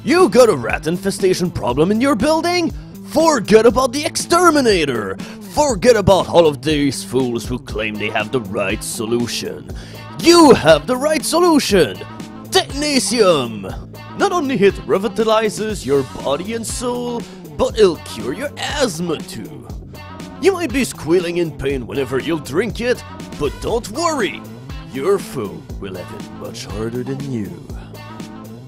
You got a rat infestation problem in your building? Forget about the exterminator! Forget about all of these fools who claim they have the right solution. You have the right solution! Technetium! Not only it revitalizes your body and soul, but it'll cure your asthma too. You might be squealing in pain whenever you drink it, but don't worry! Your foe will have it much harder than you.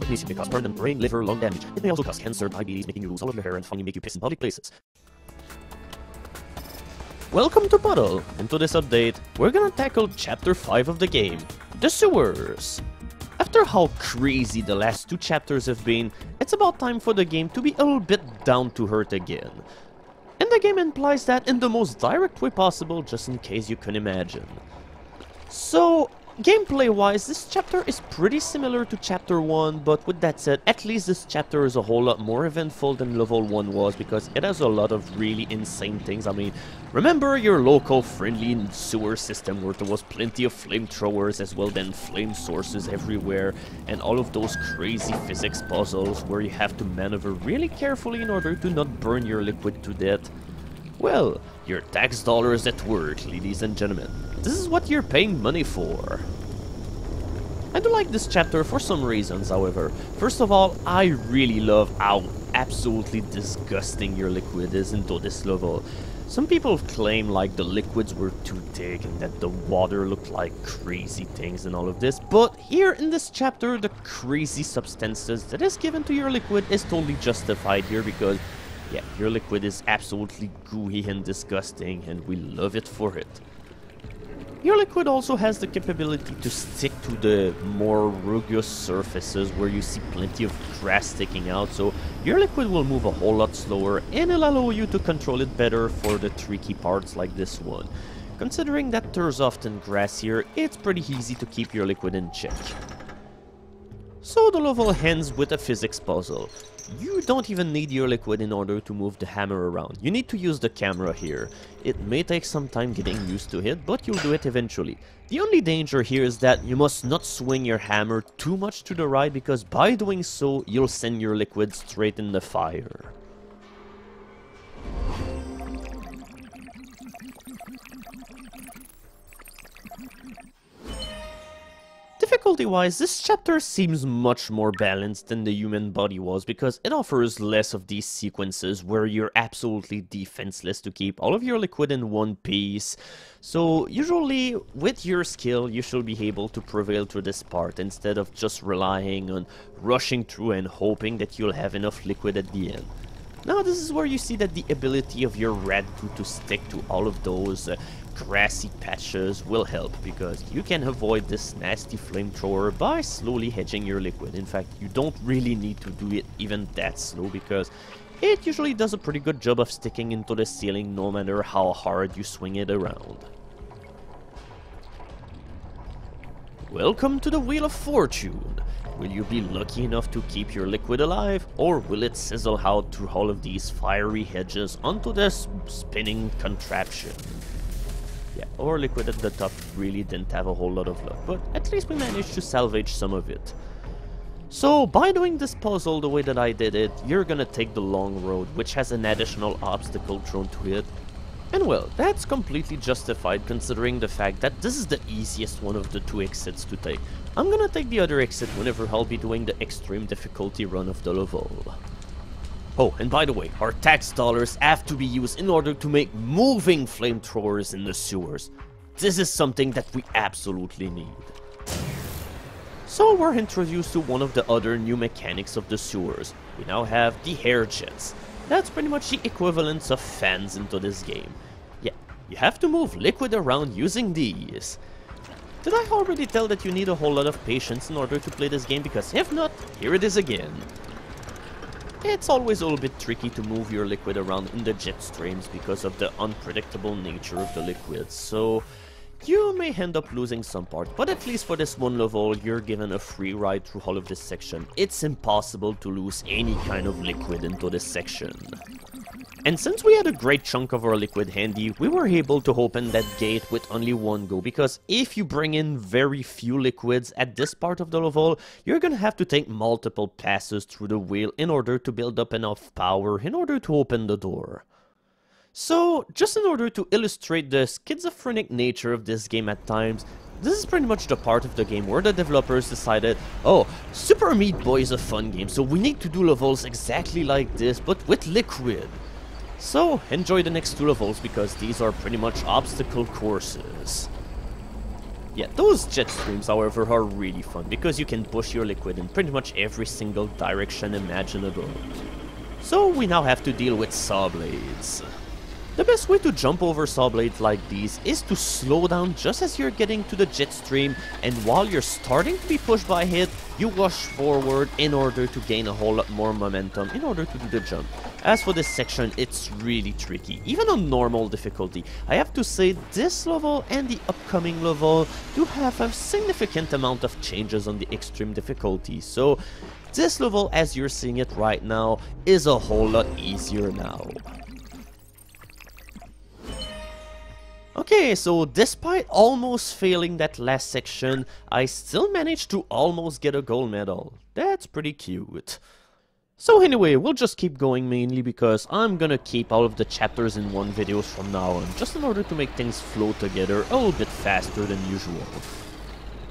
Magnesium may cause permanent brain, liver, lung damage. It may also cause cancer, diabetes, making you lose all of your hair, and finally make you piss in public places. Welcome to Puddle. In today's update, we're gonna tackle Chapter 5 of the game, the sewers. After how crazy the last two chapters have been, it's about time for the game to be a little bit down to earth again. And the game implies that in the most direct way possible, just in case you can imagine. So, gameplay-wise, this chapter is pretty similar to Chapter 1, but with that said, at least this chapter is a whole lot more eventful than Level 1 was, because it has a lot of really insane things. I mean, remember your local friendly sewer system where there was plenty of flamethrowers as well, then flame sources everywhere, and all of those crazy physics puzzles where you have to maneuver really carefully in order to not burn your liquid to death? Well, your tax dollars at work, ladies and gentlemen. This is what you're paying money for. I do like this chapter for some reasons, however. First of all, I really love how absolutely disgusting your liquid is into this level. Some people claim like the liquids were too thick and that the water looked like crazy things and all of this, but here in this chapter, the crazy substances that is given to your liquid is totally justified here because, yeah, your liquid is absolutely gooey and disgusting and we love it for it. Your liquid also has the capability to stick to the more rugged surfaces where you see plenty of grass sticking out, so your liquid will move a whole lot slower and it'll allow you to control it better for the tricky parts like this one. Considering that there's often grass here, it's pretty easy to keep your liquid in check. So the level ends with a physics puzzle. You don't even need your liquid in order to move the hammer around. You need to use the camera here. It may take some time getting used to it, but you'll do it eventually. The only danger here is that you must not swing your hammer too much to the right, because by doing so, you'll send your liquid straight in the fire. Difficulty-wise, this chapter seems much more balanced than the human body was because it offers less of these sequences where you're absolutely defenseless to keep all of your liquid in one piece. So usually with your skill you should be able to prevail through this part instead of just relying on rushing through and hoping that you'll have enough liquid at the end. Now this is where you see that the ability of your rat goo to stick to all of those grassy patches will help, because you can avoid this nasty flamethrower by slowly hedging your liquid. In fact, you don't really need to do it even that slow because it usually does a pretty good job of sticking into the ceiling no matter how hard you swing it around. Welcome to the Wheel of Fortune. Will you be lucky enough to keep your liquid alive, or will it sizzle out through all of these fiery hedges onto this spinning contraption? Yeah, our liquid at the top really didn't have a whole lot of luck, but at least we managed to salvage some of it. So, by doing this puzzle the way that I did it, you're gonna take the long road, which has an additional obstacle thrown to it. And well, that's completely justified considering the fact that this is the easiest one of the two exits to take. I'm gonna take the other exit whenever I'll be doing the extreme difficulty run of the level. Oh, and by the way, our tax dollars have to be used in order to make moving flamethrowers in the sewers. This is something that we absolutely need. So we're introduced to one of the other new mechanics of the sewers. We now have the air jets. That's pretty much the equivalent of fans into this game. Yeah, you have to move liquid around using these. Did I already tell that you need a whole lot of patience in order to play this game? Because if not, here it is again. It's always a little bit tricky to move your liquid around in the jet streams because of the unpredictable nature of the liquids, so you may end up losing some part, but at least for this one level, you're given a free ride through all of this section. It's impossible to lose any kind of liquid into this section. And since we had a great chunk of our liquid handy, we were able to open that gate with only one go, because if you bring in very few liquids at this part of the level, you're gonna have to take multiple passes through the wheel in order to build up enough power in order to open the door. So, just in order to illustrate the schizophrenic nature of this game at times, this is pretty much the part of the game where the developers decided, oh, Super Meat Boy is a fun game, so we need to do levels exactly like this, but with liquid. So, enjoy the next 2 levels, because these are pretty much obstacle courses. Yeah, those jet streams, however, are really fun, because you can push your liquid in pretty much every single direction imaginable. So, we now have to deal with saw blades. The best way to jump over saw blades like these is to slow down just as you're getting to the jet stream, and while you're starting to be pushed by it, you rush forward in order to gain a whole lot more momentum in order to do the jump. As for this section, it's really tricky, even on normal difficulty. I have to say, this level and the upcoming level do have a significant amount of changes on the extreme difficulty, so this level, as you're seeing it right now, is a whole lot easier now. Okay, so despite almost failing that last section, I still managed to almost get a gold medal. That's pretty cute. So anyway, we'll just keep going, mainly because I'm gonna keep all of the chapters in one video from now on, just in order to make things flow together a little bit faster than usual.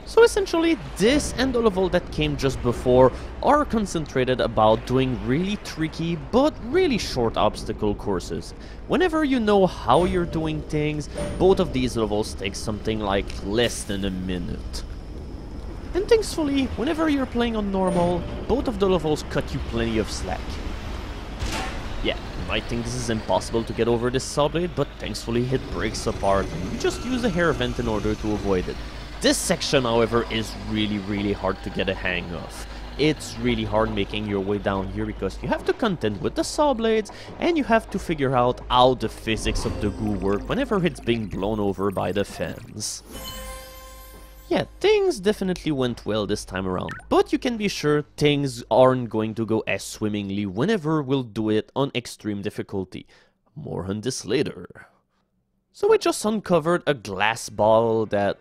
So essentially, this and the level that came just before are concentrated about doing really tricky but really short obstacle courses. Whenever you know how you're doing things, both of these levels take something like less than a minute. And thankfully, whenever you're playing on normal, both of the levels cut you plenty of slack. Yeah, you might think this is impossible to get over this saw blade, but thankfully it breaks apart and you just use a hair vent in order to avoid it. This section, however, is really hard to get a hang of. It's really hard making your way down here because you have to contend with the saw blades and you have to figure out how the physics of the goo work whenever it's being blown over by the fans. Yeah, things definitely went well this time around, but you can be sure things aren't going to go as swimmingly whenever we'll do it on extreme difficulty. More on this later. So we just uncovered a glass bottle that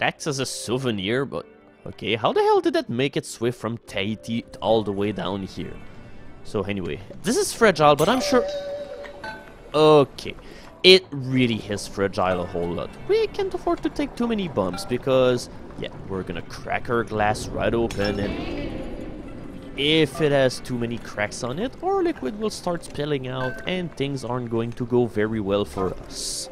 acts as a souvenir, but okay, how the hell did that make it swim from Tahiti all the way down here? So anyway, this is fragile, but I'm sure... Okay, it really is fragile a whole lot. We can't afford to take too many bumps because, yeah, we're gonna crack our glass right open, and if it has too many cracks on it, our liquid will start spilling out and things aren't going to go very well for us.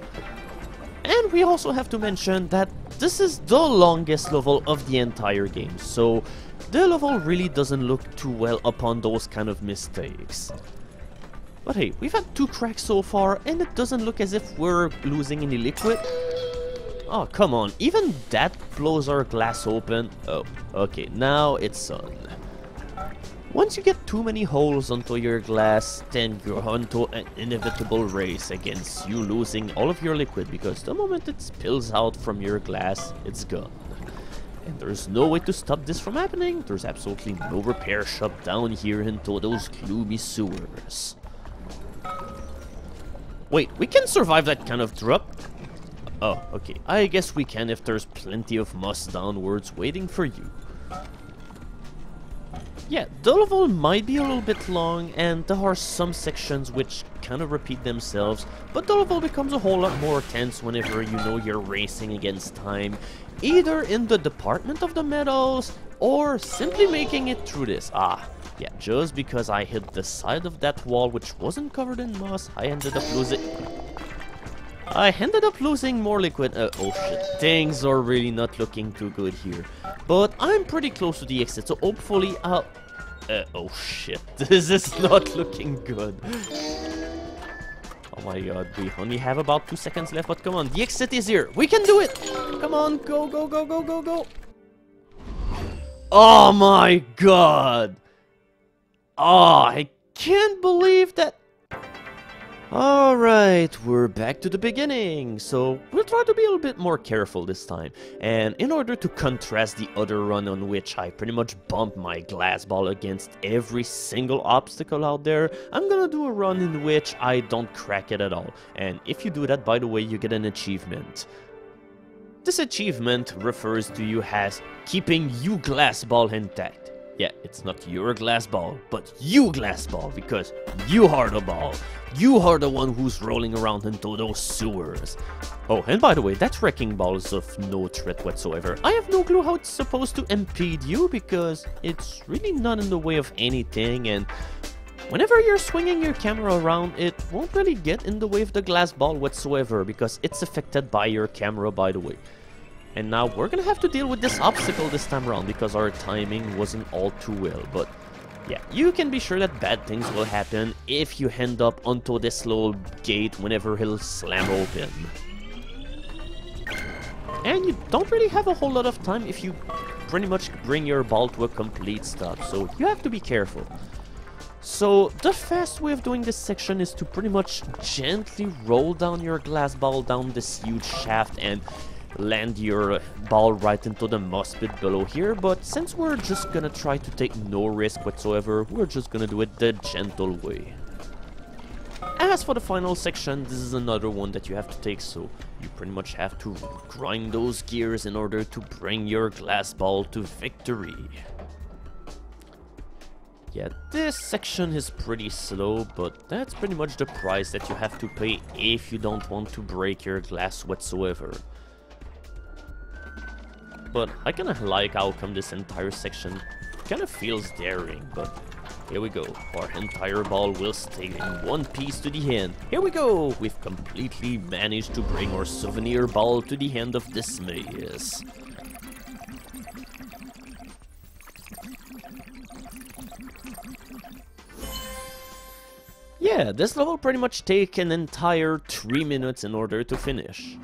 And we also have to mention that this is the longest level of the entire game, so the level really doesn't look too well upon those kind of mistakes. But hey, we've had 2 cracks so far, and it doesn't look as if we're losing any liquid. Oh, come on, even that blows our glass open. Oh, okay, now it's on. Once you get too many holes onto your glass, then you're onto an inevitable race against you losing all of your liquid, because the moment it spills out from your glass, it's gone. And there's no way to stop this from happening. There's absolutely no repair shop down here into those gloomy sewers. Wait, we can survive that kind of drop? Oh, okay. I guess we can if there's plenty of moss downwards waiting for you. Yeah, the level might be a little bit long, and there are some sections which kind of repeat themselves, but the level becomes a whole lot more tense whenever you know you're racing against time, either in the department of the medals, or simply making it through this. Ah, yeah, just because I hit the side of that wall which wasn't covered in moss, I ended up losing more liquid. Oh shit, things are really not looking too good here. But I'm pretty close to the exit, so hopefully I'll... oh shit, this is not looking good. Oh my god, we only have about 2 seconds left, but come on, the exit is here. We can do it! Come on, go, go, go, go, go, go! Oh my god! Oh, I can't believe that... Alright, we're back to the beginning, so we'll try to be a little bit more careful this time. And in order to contrast the other run on which I pretty much bump my glass ball against every single obstacle out there, I'm gonna do a run in which I don't crack it at all. And if you do that, by the way, you get an achievement. This achievement refers to you as keeping you glass ball intact. Yeah, it's not your glass ball, but you glass ball, because you are the ball. You are the one who's rolling around into those sewers. Oh, and by the way, that wrecking ball is of no threat whatsoever. I have no clue how it's supposed to impede you, because it's really not in the way of anything, and whenever you're swinging your camera around, it won't really get in the way of the glass ball whatsoever, because it's affected by your camera, by the way. And now we're gonna have to deal with this obstacle this time around because our timing wasn't all too well. But yeah, you can be sure that bad things will happen if you end up onto this little gate whenever he'll slam open. And you don't really have a whole lot of time if you pretty much bring your ball to a complete stop, so you have to be careful. So the fast way of doing this section is to pretty much gently roll down your glass ball down this huge shaft and land your ball right into the moss pit below here, but since we're just gonna try to take no risk whatsoever, we're just gonna do it the gentle way. As for the final section, this is another one that you have to take, so you pretty much have to grind those gears in order to bring your glass ball to victory. Yeah, this section is pretty slow, but that's pretty much the price that you have to pay if you don't want to break your glass whatsoever. But I kinda like how come this entire section kinda feels daring, but here we go. Our entire ball will stay in one piece to the end. Here we go! We've completely managed to bring our souvenir ball to the end of this maze. Yeah, this level pretty much takes an entire 3 minutes in order to finish.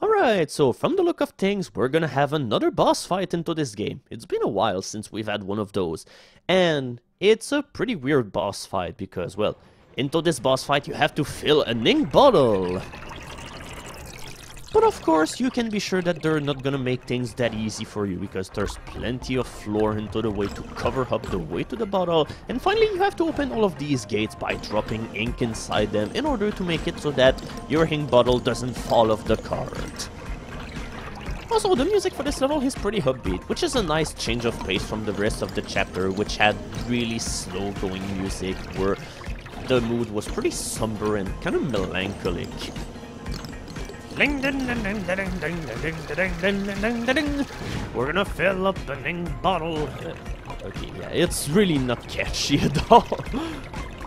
Alright, so from the look of things, we're gonna have another boss fight into this game. It's been a while since we've had one of those. And it's a pretty weird boss fight because, well, into this boss fight you have to fill an ink bottle. But of course, you can be sure that they're not gonna make things that easy for you because there's plenty of floor into the way to cover up the way to the bottle. And finally, you have to open all of these gates by dropping ink inside them in order to make it so that your ink bottle doesn't fall off the cart. Also, the music for this level is pretty upbeat, which is a nice change of pace from the rest of the chapter, which had really slow going music where the mood was pretty somber and kind of melancholic. We're gonna fill up an ink bottle. Okay, yeah, it's really not catchy at all.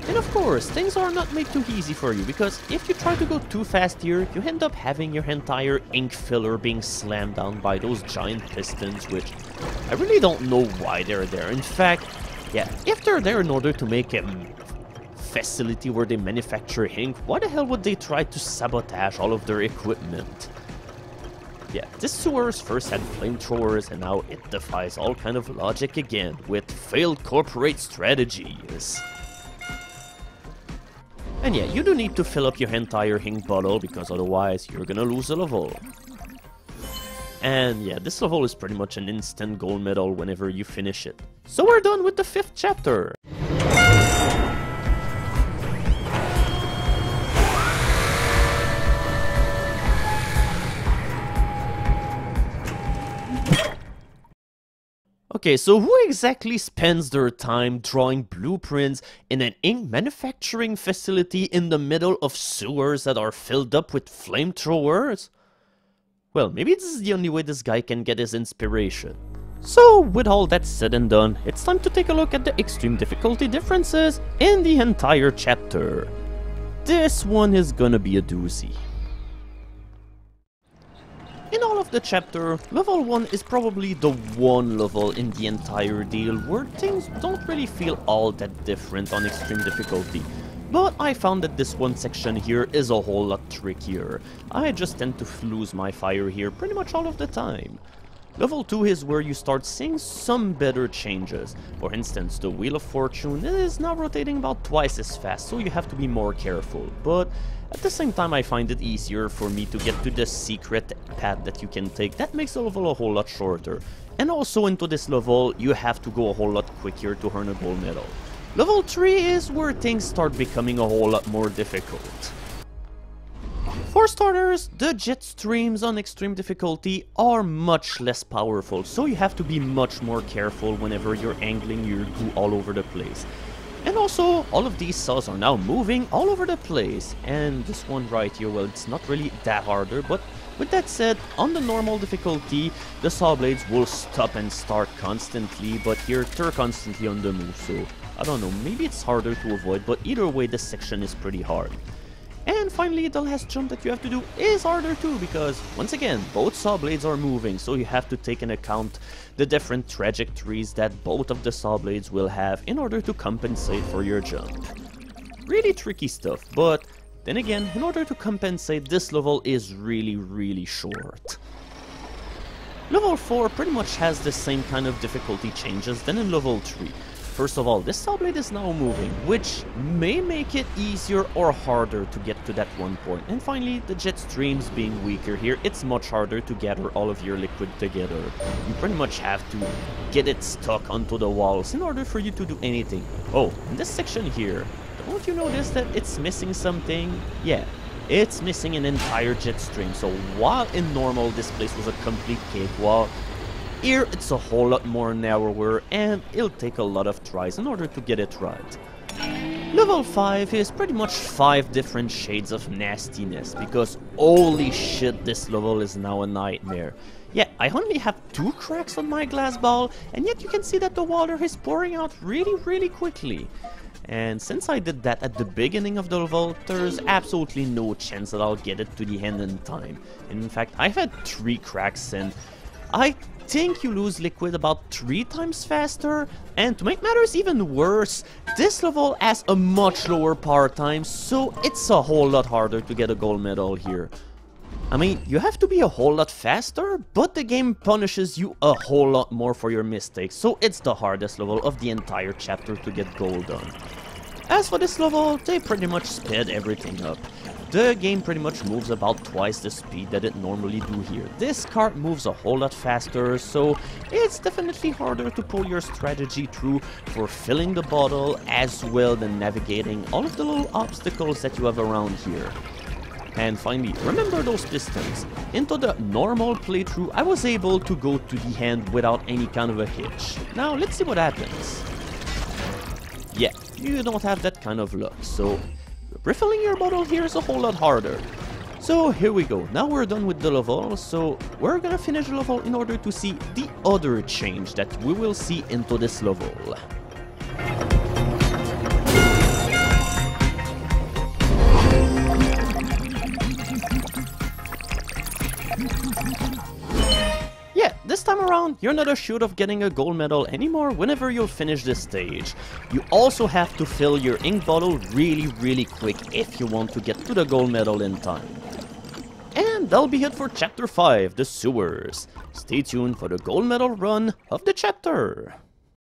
And of course, things are not made too easy for you, because if you try to go too fast here, you end up having your entire ink filler being slammed down by those giant pistons, which I really don't know why they're there. In fact, yeah, if they're there in order to make a facility where they manufacture ink, why the hell would they try to sabotage all of their equipment? Yeah, this sewers first had flamethrowers, and now it defies all kind of logic again with failed corporate strategies. And yeah, you do need to fill up your entire ink bottle, because otherwise you're gonna lose a level. And yeah, this level is pretty much an instant gold medal whenever you finish it. So we're done with the 5th chapter! Okay, so who exactly spends their time drawing blueprints in an ink manufacturing facility in the middle of sewers that are filled up with flamethrowers? Well, maybe this is the only way this guy can get his inspiration. So, with all that said and done, it's time to take a look at the extreme difficulty differences in the entire chapter. This one is gonna be a doozy. In all of of the chapter, level 1 is probably the one level in the entire deal where things don't really feel all that different on extreme difficulty. But I found that this one section here is a whole lot trickier. I just tend to lose my fire here pretty much all of the time. Level 2 is where you start seeing some better changes. For instance, the Wheel of Fortune is now rotating about twice as fast, so you have to be more careful. But at the same time, I find it easier for me to get to the secret path that you can take. That makes the level a whole lot shorter. And also into this level, you have to go a whole lot quicker to earn a gold medal. Level 3 is where things start becoming a whole lot more difficult. For starters, the jet streams on extreme difficulty are much less powerful, so you have to be much more careful whenever you're angling your goo all over the place. And also, all of these saws are now moving all over the place, and this one right here, well, it's not really that harder, but with that said, on the normal difficulty, the saw blades will stop and start constantly, but here they're constantly on the move, so I don't know, maybe it's harder to avoid, but either way this section is pretty hard. And finally, the last jump that you have to do is harder too, because once again, both saw blades are moving, so you have to take into account the different trajectories that both of the saw blades will have in order to compensate for your jump. Really tricky stuff, but then again, in order to compensate, this level is really short. Level 4 pretty much has the same kind of difficulty changes than in level 3. First of all, this saw blade is now moving, which may make it easier or harder to get to that one point. And finally, the jet streams being weaker here, it's much harder to gather all of your liquid together. You pretty much have to get it stuck onto the walls in order for you to do anything. Oh, in this section here, don't you notice that it's missing something? Yeah, it's missing an entire jet stream. So while in normal this place was a complete cakewalk, here it's a whole lot more narrower and it'll take a lot of tries in order to get it right. Level 5 is pretty much 5 different shades of nastiness, because holy shit, this level is now a nightmare. Yeah, I only have 2 cracks on my glass ball, and yet you can see that the water is pouring out really quickly. And since I did that at the beginning of the level, there's absolutely no chance that I'll get it to the end in time. In fact, I've had 3 cracks and I think you lose liquid about 3 times faster, and to make matters even worse, this level has a much lower power time, so it's a whole lot harder to get a gold medal here. I mean, you have to be a whole lot faster, but the game punishes you a whole lot more for your mistakes, so it's the hardest level of the entire chapter to get gold on. As for this level, they pretty much sped everything up. The game pretty much moves about twice the speed that it normally do here. This cart moves a whole lot faster, so it's definitely harder to pull your strategy through for filling the bottle as well than navigating all of the little obstacles that you have around here. And finally, remember those pistons. Into the normal playthrough, I was able to go to the end without any kind of a hitch. Now let's see what happens. Yeah, you don't have that kind of luck, so refilling your bottle here is a whole lot harder. So here we go, now we're done with the level, so we're gonna finish the level in order to see the other change that we will see into this level. Yeah, this time around, you're not assured of getting a gold medal anymore whenever you'll finish this stage. You also have to fill your ink bottle really quick if you want to get to the gold medal in time. And that'll be it for Chapter 5, The Sewers. Stay tuned for the gold medal run of the chapter.